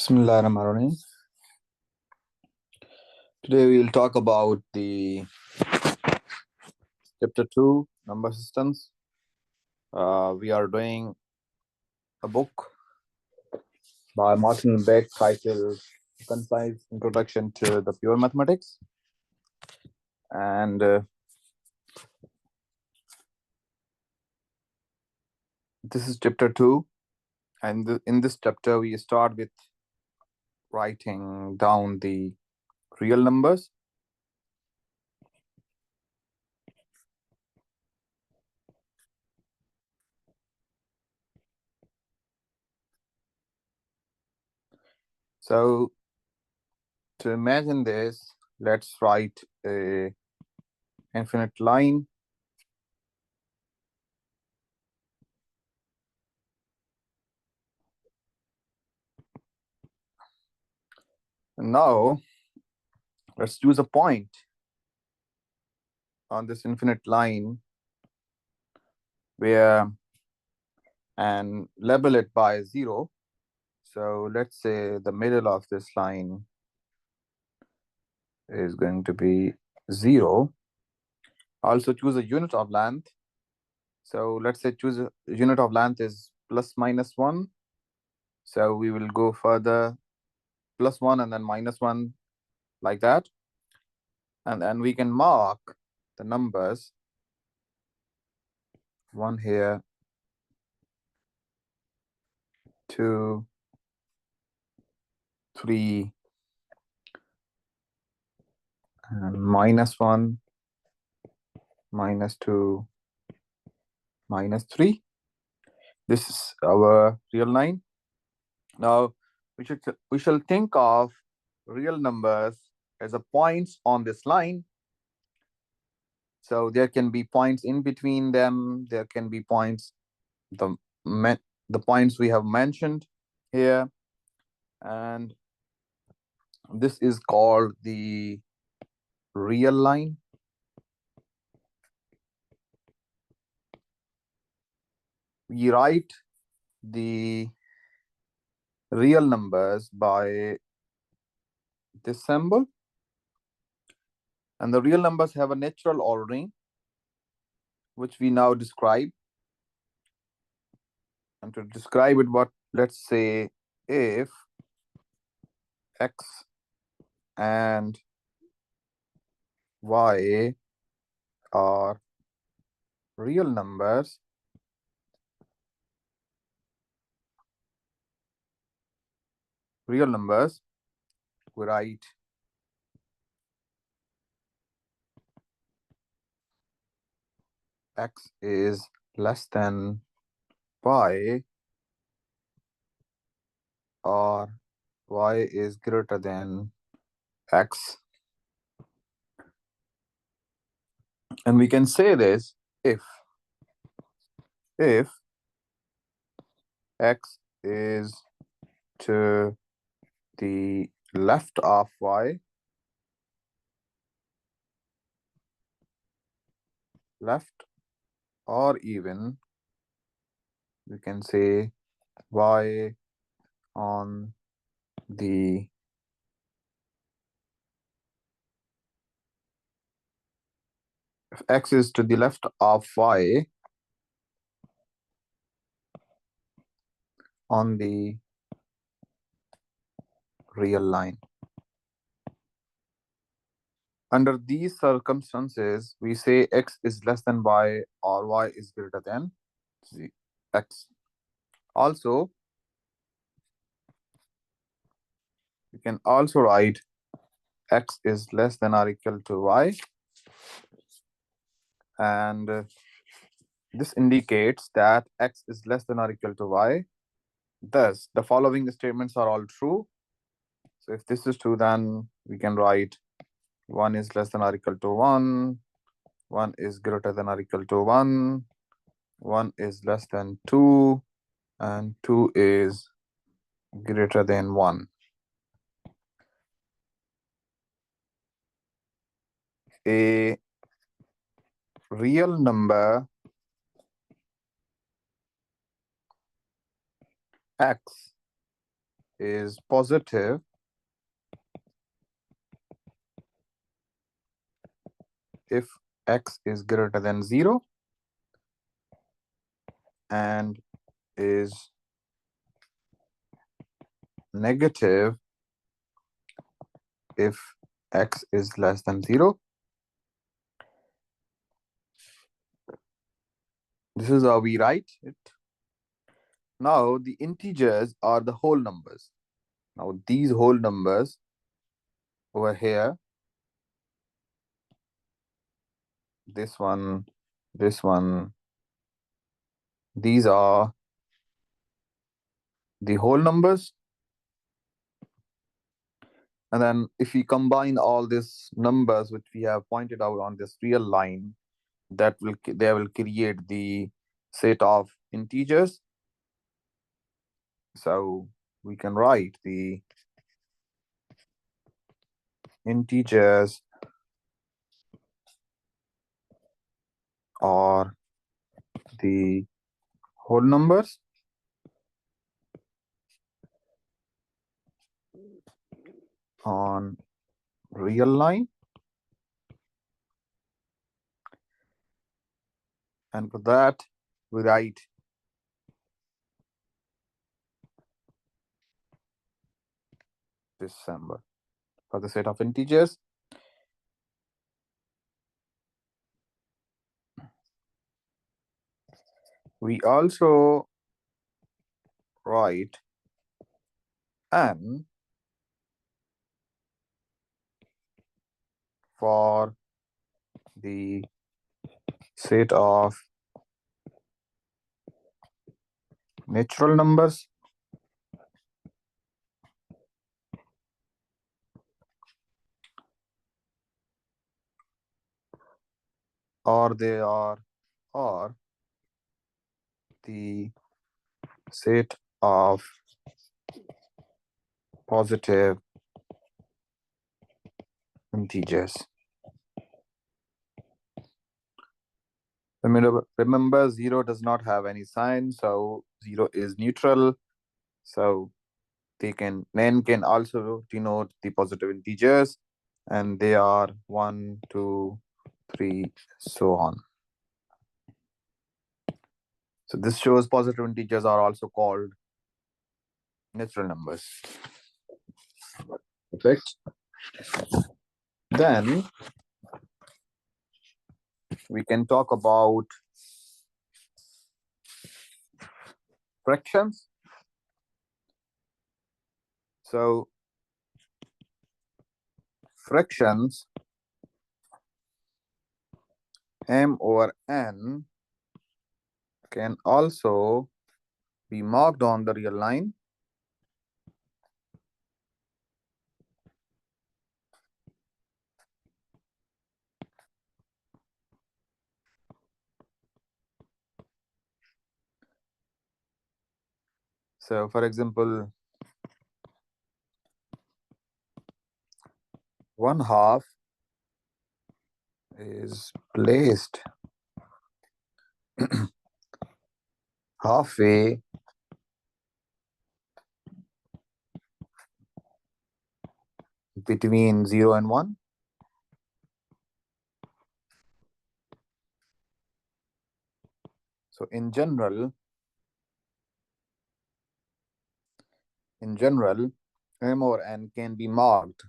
Bismillahirrahmanirrahim. Today we will talk about the chapter 2, number systems. We are doing a book by Martin Liebeck titled A Concise Introduction to the Pure Mathematics. And this is chapter 2. And in this chapter, we start with writing down the real numbers. So to imagine this, let's write a infinite line. Now let's choose a point on this infinite line where and label it by 0. So let's say the middle of this line is going to be 0. Also choose a unit of length. So let's say choose a unit of length is plus minus 1. So we will go further plus 1 and then minus 1 like that. And then we can mark the numbers 1 here, 2, 3, and minus 1, minus 2, minus 3. This is our real line. Now we shall think of real numbers as a points on this line. So there can be points in between them. There can be points, the points we have mentioned here, and this is called the real line. We write the real numbers by this symbol, and the real numbers have a natural ordering, which we now describe. And to describe it, let's say if x and y are real numbers, we write x is less than y or y is greater than x. And we can say this if x is to the left of y, left, or even we can say y on the if x is to the left of y on the real line. Under these circumstances, we say x is less than y or y is greater than x. Also, we can also write x is less than or equal to y. And this indicates that x is less than or equal to y. Thus, the following statements are all true. So if this is true, then we can write 1 is less than or equal to 1, 1 is greater than or equal to 1, 1 is less than 2, and 2 is greater than 1. A real number x is positive if x is greater than 0 and is negative if x is less than 0. This is how we write it. Now the integers are the whole numbers. Now these whole numbers over here, this one, these are the whole numbers. And then if we combine all these numbers which we have pointed out on this real line, they will create the set of integers. So we can write the integers are the whole numbers on real line, and for that we write this symbol for the set of integers. We also write n for the set of natural numbers, or the set of positive integers. Remember 0 does not have any sign, so 0 is neutral. So n can also denote the positive integers, and they are 1, 2, 3, so on. So this shows positive integers are also called natural numbers. Perfect. Then we can talk about fractions. So fractions m over n can also be marked on the real line. So for example, 1/2 is placed halfway between 0 and 1. So in general, m over n can be marked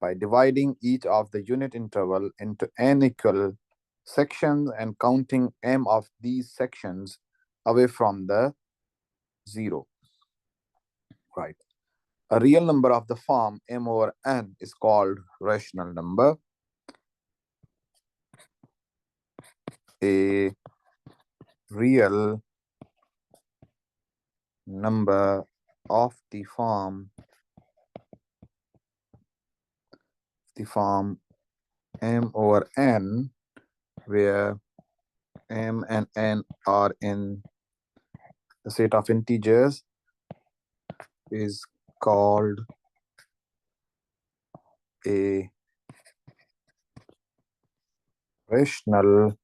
by dividing each of the unit interval into n equal sections and counting m of these sections away from the 0. Right. A real number of the form m over n is called rational number. A real number of the form m over n, where m and n are in the set of integers, is called a rational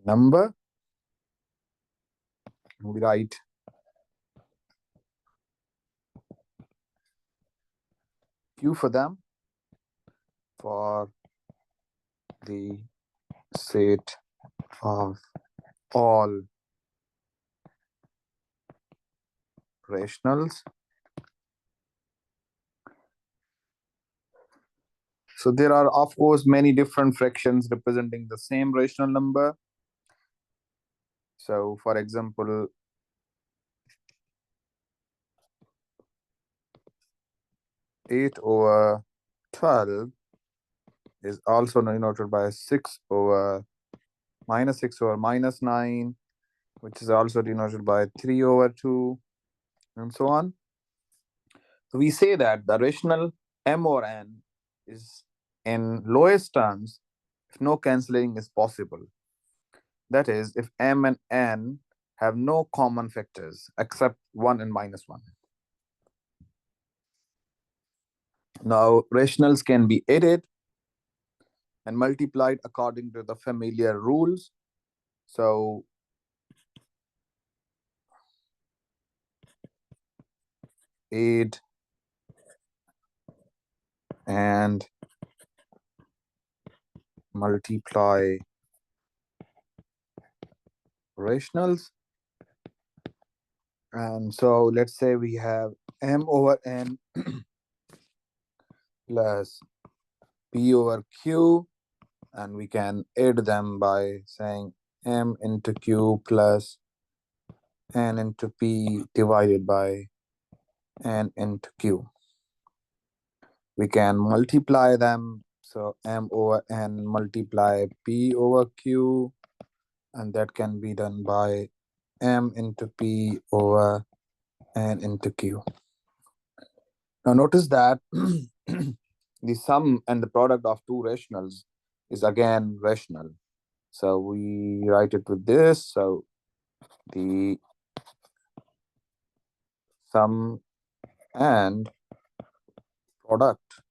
number. We write Q for them for the set of all rationals. So there are, of course, many different fractions representing the same rational number. So, for example, 8/12 is also denoted by 6/-9, which is also denoted by 3/2, and so on. So we say that the rational m/n is in lowest terms if no cancelling is possible. That is, if m and n have no common factors except 1 and -1. Now, rationals can be added and multiplied according to the familiar rules. So, add and multiply rationals. And so let's say we have m/n plus p/q, and we can add them by saying m into q plus n into p divided by n into q. We can multiply them. So m/n multiply p/q, and that can be done by m into p over n into q. Now notice that the sum and the product of two rationals is again rational. So we write it with this. So the sum and product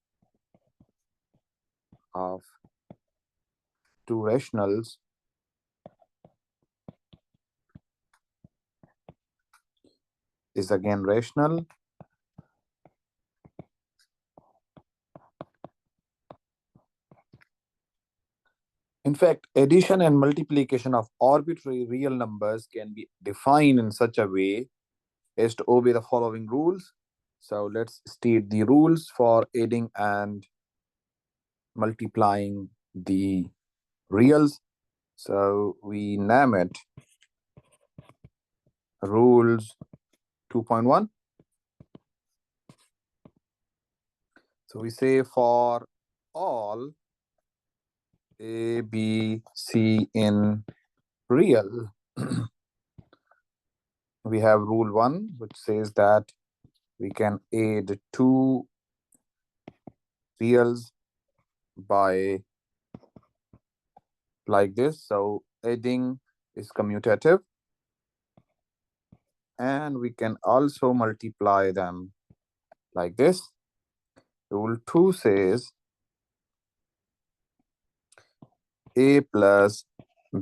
of two rationals is again rational. In fact, addition and multiplication of arbitrary real numbers can be defined in such a way as to obey the following rules. So let's state the rules for adding and multiplying the reals. So we name it rules 2.1. So we say for all A, B, C in real, we have rule 1, which says that we can add two reals by like this. So adding is commutative, and we can also multiply them like this. Rule 2 says A plus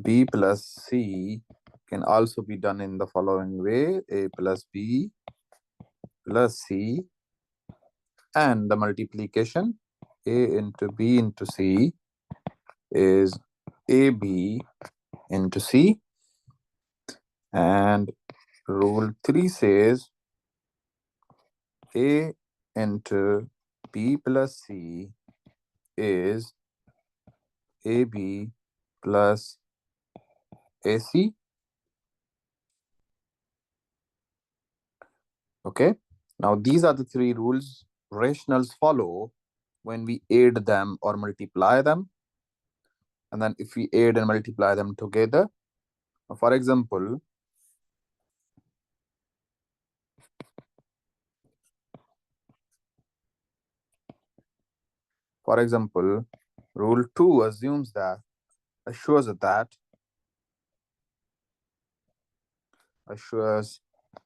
B plus C can also be done in the following way: A plus B plus C, and the multiplication A into B into C is AB into C. And rule 3 says A into B plus C is AB plus AC. Okay. Now these are the three rules rationals follow when we add them or multiply them. And then if we add and multiply them together, for example, rule 2 assumes that assures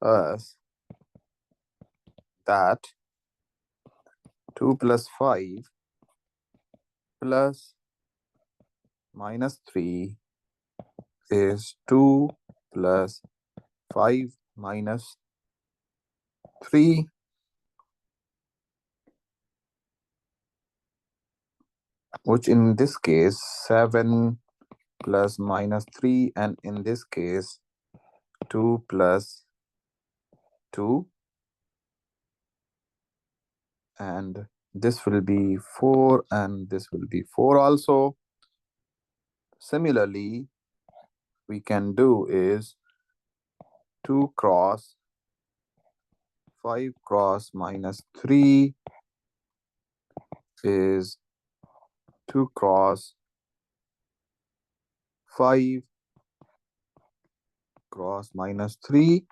us that 2 plus 5 plus -3 is 2 plus 5 minus 3. which in this case 7 plus minus 3, and in this case 2 plus 2, and this will be 4 and this will be 4 also. Similarly, we can do is 2 cross 5 cross minus 3 is 2 cross 5 cross minus 3,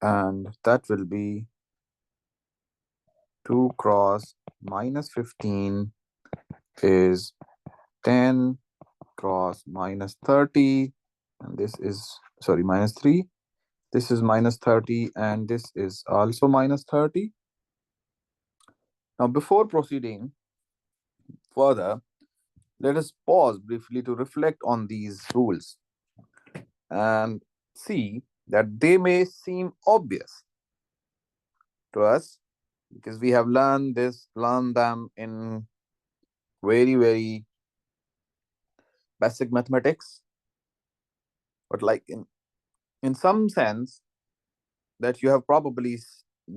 and that will be 2 cross minus 15 is 10 cross minus 30, and this is, sorry, minus 3. This is minus 30 and this is also minus 30. Now, before proceeding further, let us pause briefly to reflect on these rules and see that they may seem obvious to us because we have learned them in very basic mathematics, but like in some sense that you have probably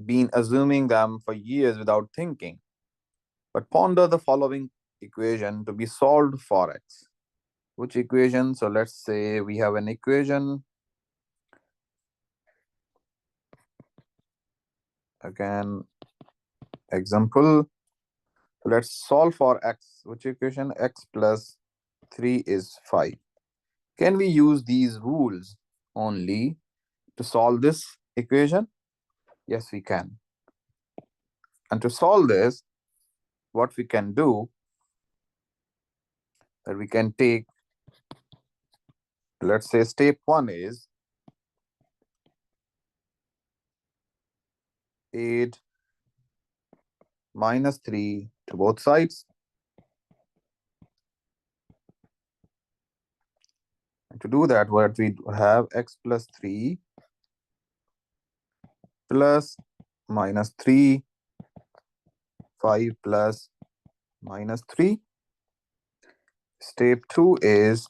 been assuming them for years without thinking. But ponder the following equation to be solved for x. Which equation? So let's say we have an equation. Again, example. Let's solve for x. Which equation? X plus 3 is 5. Can we use these rules only to solve this equation? Yes, we can. And to solve this, what we can do, that we can take, let's say step 1 is add minus 3 to both sides. And to do that, what we have x plus 3 plus minus 3, 5 plus minus 3. Step 2 is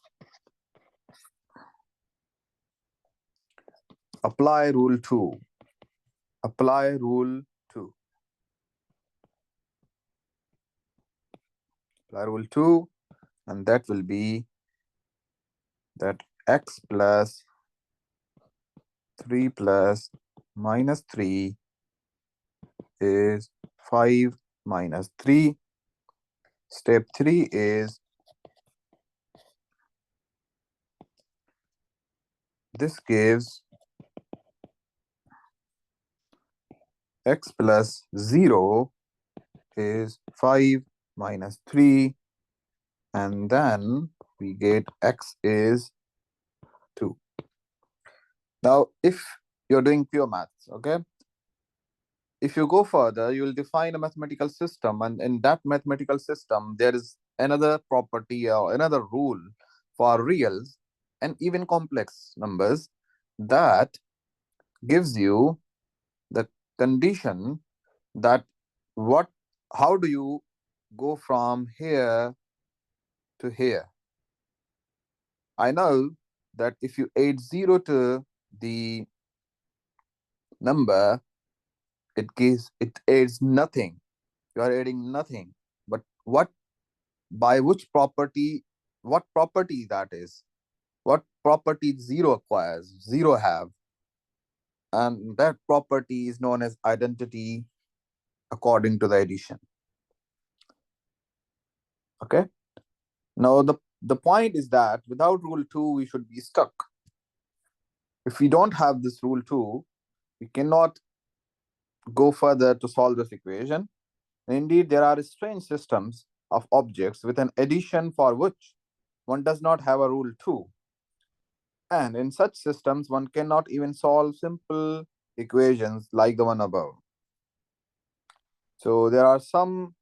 apply rule 2. Apply rule 2. Apply rule 2, and that will be that x plus 3 plus minus 3 is 5 minus 3. Step 3 is this gives x plus 0 is 5 minus 3, and then we get x is 2. Now, if you're doing pure maths, okay, if you go further, you will define a mathematical system, and in that mathematical system, there is another property or another rule for reals and even complex numbers that gives you the condition that what, how do you go from here to here? I know that if you add 0 to the number, it adds nothing. You are adding nothing. But what, by which property, what property that is? What property 0 acquires, 0 have? And that property is known as identity according to the addition. Okay. Now the point is that without rule 2, we should be stuck. If we don't have this rule 2, we cannot go further to solve this equation. Indeed, there are strange systems of objects with an addition for which one does not have a rule 2. And in such systems, one cannot even solve simple equations like the one above. So there are some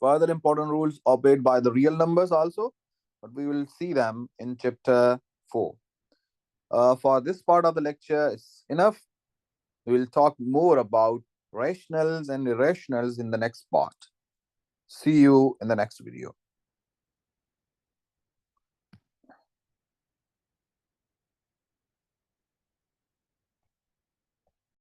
further important rules obeyed by the real numbers also, but we will see them in chapter 4. For this part of the lecture, it's enough. We will talk more about rationals and irrationals in the next part. See you in the next video.